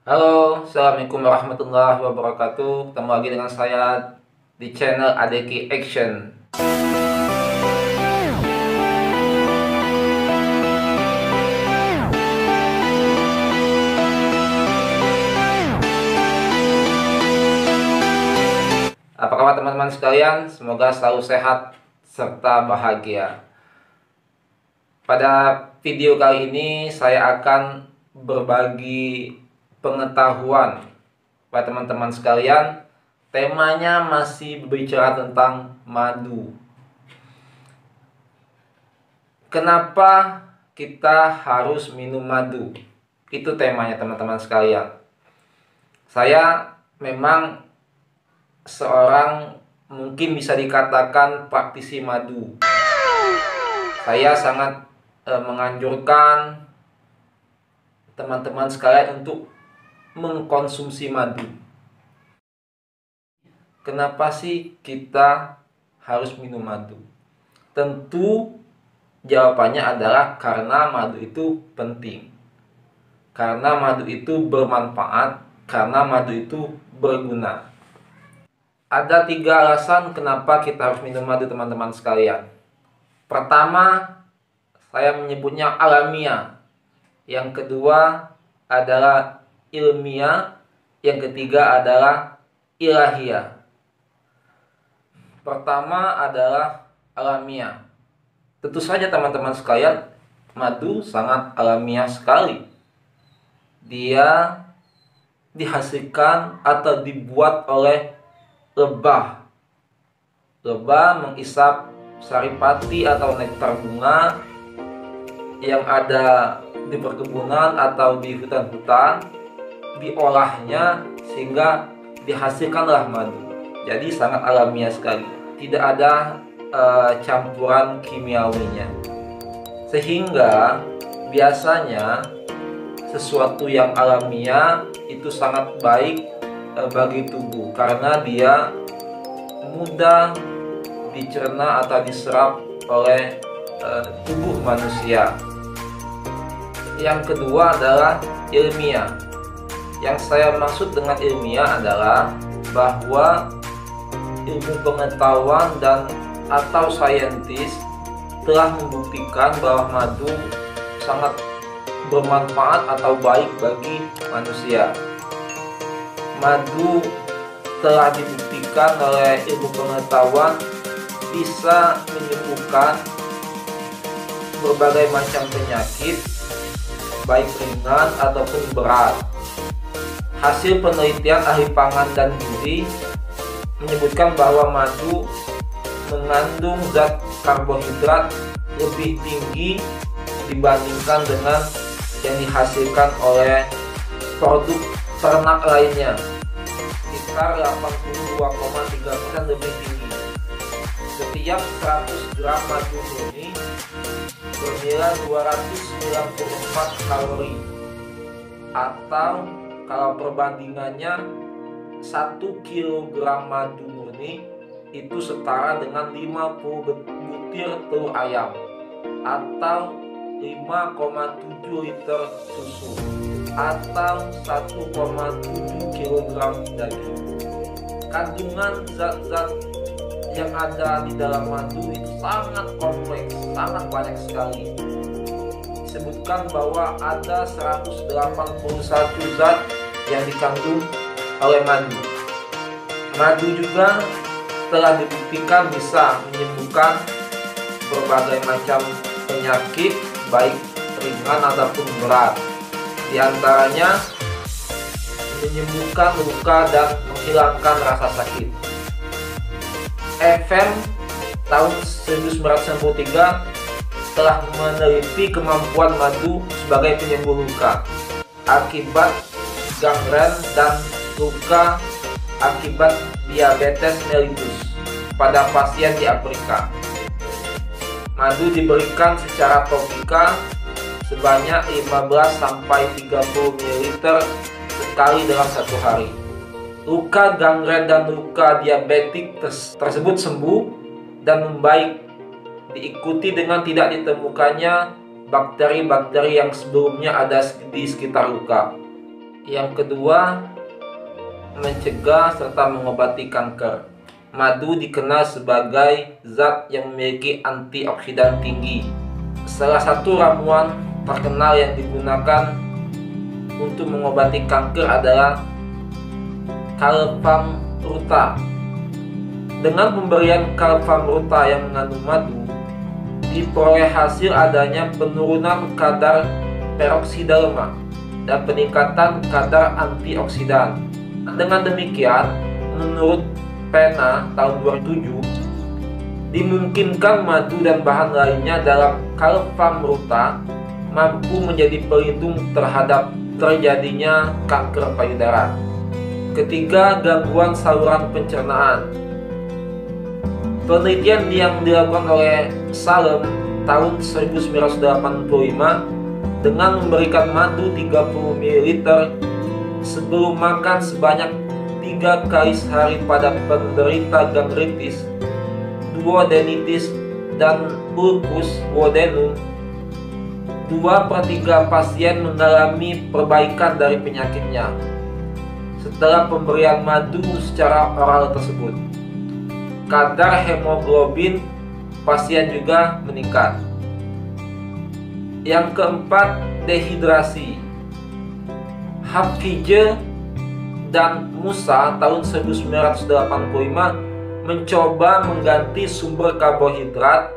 Halo, Assalamualaikum warahmatullahi wabarakatuh. Ketemu lagi dengan saya di channel Adeki Action. Apa kabar teman-teman sekalian? Semoga selalu sehat serta bahagia. Pada video kali ini saya akan berbagi pengetahuan pada teman-teman sekalian. Temanya masih berbicara tentang madu. Kenapa kita harus minum madu? Itu temanya teman-teman sekalian. Saya memang seorang mungkin bisa dikatakan praktisi madu. Saya sangat menganjurkan teman-teman sekalian untuk mengkonsumsi madu. Kenapa sih kita harus minum madu? Tentu jawabannya adalah karena madu itu penting. Karena madu itu bermanfaat, karena madu itu berguna. Ada 3 alasan kenapa kita harus minum madu teman-teman sekalian. Pertama, saya menyebutnya alamiah. Yang kedua adalah ilmiah. Yang ketiga adalah ilahiyah. Pertama adalah alamiah. Tentu saja teman-teman sekalian, madu sangat alamiah sekali. Dia dihasilkan atau dibuat oleh lebah. Lebah mengisap saripati atau nektar bunga yang ada di perkebunan atau di hutan-hutan, diolahnya sehingga dihasilkanlah madu. Jadi sangat alamiah sekali, tidak ada campuran kimiawinya. Sehingga biasanya sesuatu yang alamiah itu sangat baik bagi tubuh karena dia mudah dicerna atau diserap oleh tubuh manusia. Yang kedua adalah ilmiah. Yang saya maksud dengan ilmiah adalah bahwa ilmu pengetahuan dan atau saintis telah membuktikan bahwa madu sangat bermanfaat atau baik bagi manusia. Madu telah dibuktikan oleh ilmu pengetahuan bisa menyembuhkan berbagai macam penyakit, baik ringan ataupun berat. Hasil penelitian ahli pangan dan gizi menyebutkan bahwa madu mengandung zat karbohidrat lebih tinggi dibandingkan dengan yang dihasilkan oleh produk ternak lainnya, sekitar 82,3% lebih tinggi. Setiap 100 gram madu murni bernilai 294 kalori, atau kalau perbandingannya 1 kg madu murni itu setara dengan 50 butir telur ayam atau 5,7 liter susu atau 1,7 kg daging. Kandungan zat-zat yang ada di dalam madu itu sangat kompleks, sangat banyak sekali. Disebutkan bahwa ada 181 zat yang dikandung oleh madu. Madu juga telah dibuktikan bisa menyembuhkan berbagai macam penyakit, baik ringan ataupun berat. Di antaranya menyembuhkan luka dan menghilangkan rasa sakit. FM tahun 1993 telah meneliti kemampuan madu sebagai penyembuh luka akibat gangren dan luka akibat diabetes mellitus pada pasien di Afrika. Madu diberikan secara topikal sebanyak 15-30 ml sekali dalam 1 hari. Luka gangren dan luka diabetik tersebut sembuh dan membaik, diikuti dengan tidak ditemukannya bakteri-bakteri yang sebelumnya ada di sekitar luka. Yang kedua, mencegah serta mengobati kanker. Madu dikenal sebagai zat yang memiliki antioksidan tinggi. Salah satu ramuan terkenal yang digunakan untuk mengobati kanker adalah Calvam ruta. Dengan pemberian Calvam ruta yang mengandung madu, diperoleh hasil adanya penurunan kadar peroksida lemak dan peningkatan kadar antioksidan. Dengan demikian, menurut Pena tahun 2007, dimungkinkan madu dan bahan lainnya dalam Calvam ruta mampu menjadi pelindung terhadap terjadinya kanker payudara. Ketiga, gangguan saluran pencernaan. Penelitian yang dilakukan oleh Salem tahun 1985 dengan memberikan madu 30 ml sebelum makan sebanyak 3 kali sehari pada penderita gangretis, duodenitis, dan ulcus duodenum. 2/3 pasien mengalami perbaikan dari penyakitnya setelah pemberian madu secara oral tersebut. Kadar hemoglobin pasien juga meningkat. Yang keempat, dehidrasi. Hafizeh dan Musa tahun 1985 mencoba mengganti sumber karbohidrat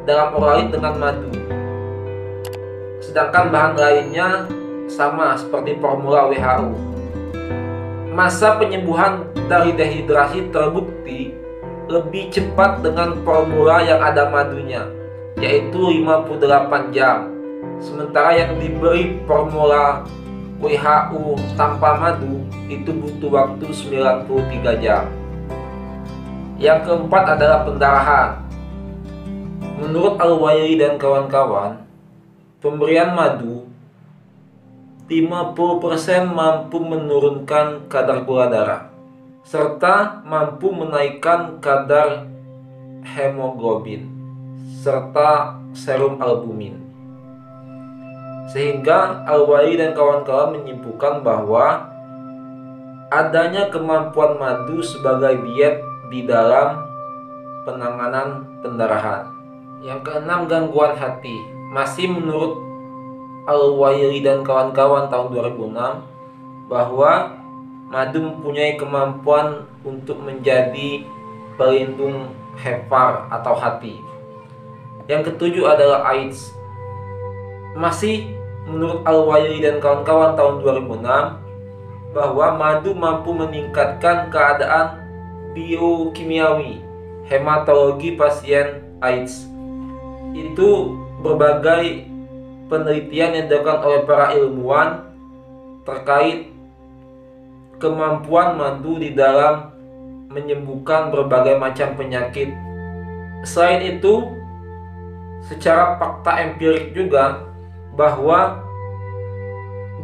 dalam oralit dengan madu. Sedangkan bahan lainnya sama seperti formula WHO. Masa penyembuhan dari dehidrasi terbukti lebih cepat dengan formula yang ada madunya, yaitu 58 jam. Sementara yang diberi formula WHO tanpa madu itu butuh waktu 93 jam. Yang keempat adalah pendarahan. Menurut Al-Wairi dan kawan-kawan, pemberian madu 50% mampu menurunkan kadar gula darah serta mampu menaikkan kadar hemoglobin serta serum albumin. Sehingga Al-Wairi dan kawan-kawan menyimpulkan bahwa adanya kemampuan madu sebagai diet di dalam penanganan pendarahan. Yang keenam, gangguan hati. Masih menurut Al-Wairi dan kawan-kawan tahun 2006 bahwa madu mempunyai kemampuan untuk menjadi pelindung hepar atau hati. Yang ketujuh adalah AIDS. Masih menurut Al-Wairi dan kawan-kawan tahun 2006 bahwa madu mampu meningkatkan keadaan biokimiawi hematologi pasien AIDS. Itu berbagai penelitian yang dilakukan oleh para ilmuwan terkait kemampuan madu di dalam menyembuhkan berbagai macam penyakit. Selain itu, secara fakta empirik juga bahwa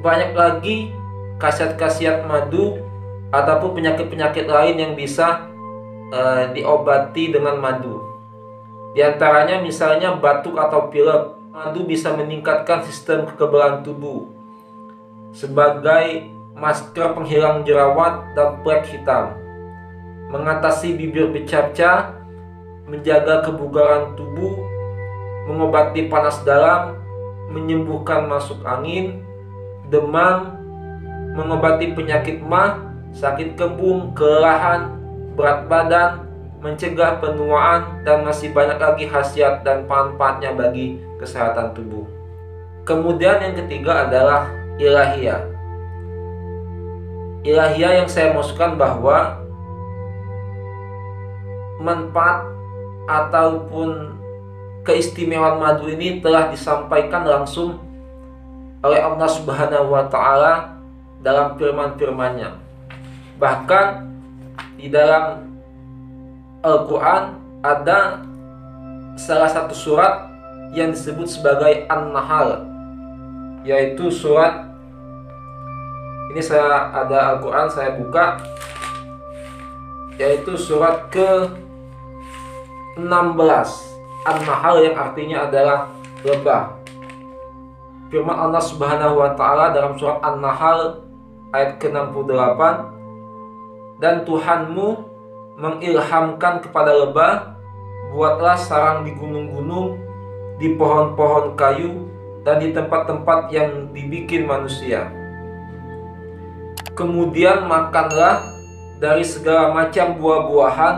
banyak lagi khasiat-khasiat madu ataupun penyakit-penyakit lain yang bisa diobati dengan madu. Di antaranya misalnya batuk atau pilek. Madu bisa meningkatkan sistem kekebalan tubuh sebagai masker penghilang jerawat dan plek hitam, mengatasi bibir bercacah, menjaga kebugaran tubuh, mengobati panas dalam, menyembuhkan masuk angin, demam, mengobati penyakit MAH, sakit kembung, kelelahan, berat badan, mencegah penuaan, dan masih banyak lagi khasiat dan manfaatnya bagi kesehatan tubuh. Kemudian yang ketiga adalah ilahiyah. Ilahiyah yang saya maksudkan bahwa manfaat ataupun keistimewaan madu ini telah disampaikan langsung oleh Allah Subhanahu wa Ta'ala dalam firman-firman-Nya. Bahkan di dalam Al-Quran ada salah satu surat yang disebut sebagai An-Nahl, yaitu surat ini. Saya ada Al-Quran, saya buka, yaitu surat ke-16 An-Nahl, yang artinya adalah lebah. Firman Allah Subhanahu wa Ta'ala dalam surat An-Nahl ayat ke-68. Dan Tuhanmu mengilhamkan kepada lebah, buatlah sarang di gunung-gunung, di pohon-pohon kayu, dan di tempat-tempat yang dibikin manusia. Kemudian makanlah dari segala macam buah-buahan,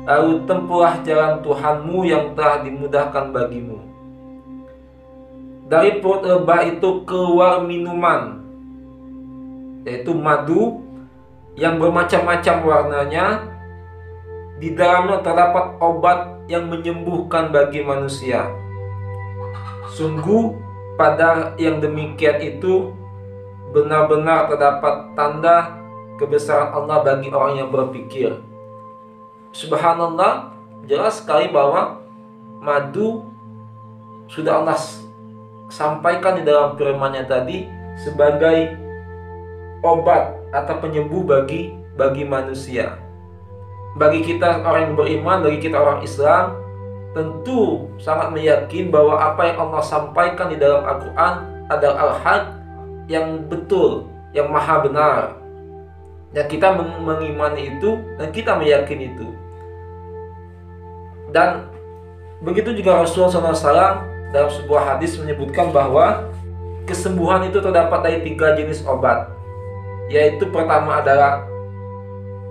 lalu tempuhlah jalan Tuhanmu yang telah dimudahkan bagimu. Dari perut lebah itu keluar minuman, yaitu madu yang bermacam-macam warnanya. Di dalamnya terdapat obat yang menyembuhkan bagi manusia. Sungguh pada yang demikian itu benar-benar terdapat tanda kebesaran Allah bagi orang yang berpikir. Subhanallah, jelas sekali bahwa madu sudah Allah sampaikan di dalam firman-Nya tadi sebagai obat atau penyembuh bagi manusia. Bagi kita orang yang beriman, bagi kita orang Islam, tentu sangat meyakini bahwa apa yang Allah sampaikan di dalam Al-Quran adalah al-haq, yang betul, yang maha benar. Dan kita mengimani itu dan kita meyakini itu. Dan begitu juga Rasulullah SAW dalam sebuah hadis menyebutkan bahwa kesembuhan itu terdapat dari 3 jenis obat, yaitu pertama adalah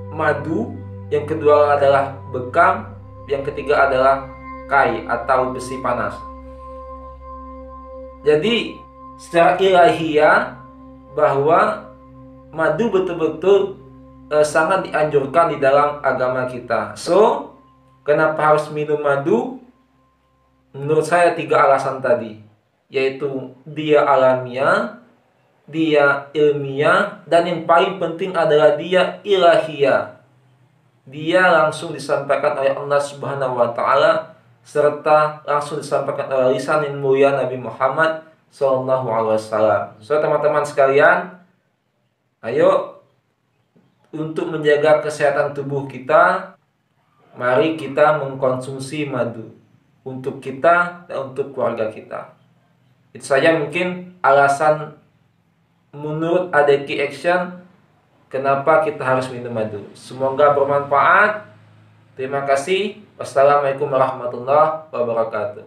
madu, yang kedua adalah bekam, yang ketiga adalah kai atau besi panas. Jadi secara ilahiyah bahwa madu betul-betul sangat dianjurkan di dalam agama kita. So, kenapa harus minum madu? Menurut saya 3 alasan tadi, yaitu dia alamiah, dia ilmiah, dan yang paling penting adalah dia ilahiyah. Dia langsung disampaikan oleh Allah Subhanahu wa Ta'ala, serta langsung disampaikan oleh lisan yang mulia Nabi Muhammad SAW. So, teman-teman sekalian, ayo untuk menjaga kesehatan tubuh kita, mari kita mengkonsumsi madu untuk kita dan untuk keluarga kita. Itu saja mungkin alasan menurut ADK Action kenapa kita harus minum madu. Semoga bermanfaat. Terima kasih. Wassalamualaikum warahmatullahi wabarakatuh.